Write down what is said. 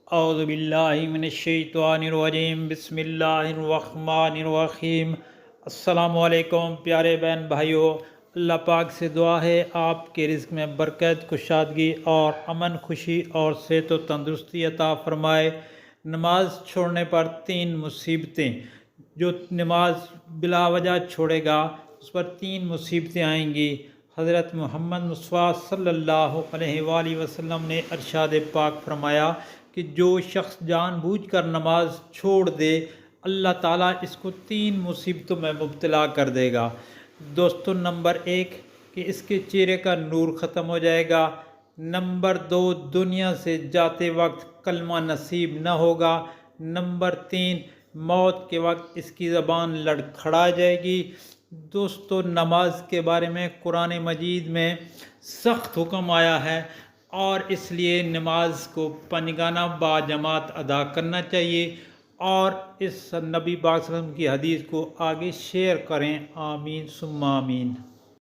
اعوذ باللہ من الشیطان الرجیم، بسم اللہ الرحمن الرحیم۔ السلام علیکم پیارے بہن بھائیوں، اللہ پاک سے دعا ہے آپ کے رزق میں برکت، کشادگی اور امن، خوشی اور صحت و تندرستی عطا فرمائے۔ نماز چھوڑنے پر 3 مصیبتیں۔ جو نماز بلا وجہ چھوڑے گا اس پر 3 مصیبتیں آئیں گی۔ حضرت محمد مصطفیٰ صلی اللہ علیہ وآلہ وسلم نے ارشاد پاک فرمایا کہ جو شخص جان بوجھ کر نماز چھوڑ دے، اللہ تعالیٰ اس کو 3 مصیبتوں میں مبتلا کر دے گا۔ دوستو، نمبر 1 کہ اس کے چہرے کا نور ختم ہو جائے گا۔ نمبر 2، دنیا سے جاتے وقت کلمہ نصیب نہ ہوگا۔ نمبر 3، موت کے وقت اس کی زبان لڑکھڑا جائے گی۔ دوستو، نماز کے بارے میں قرآن مجید میں سخت حکم آیا ہے، اور اس لیے نماز کو پنجگانہ با جماعت ادا کرنا چاہیے، اور اس نبی پاک صلی اللہ علیہ وسلم کی حدیث کو آگے شیئر کریں۔ آمین ثم آمین۔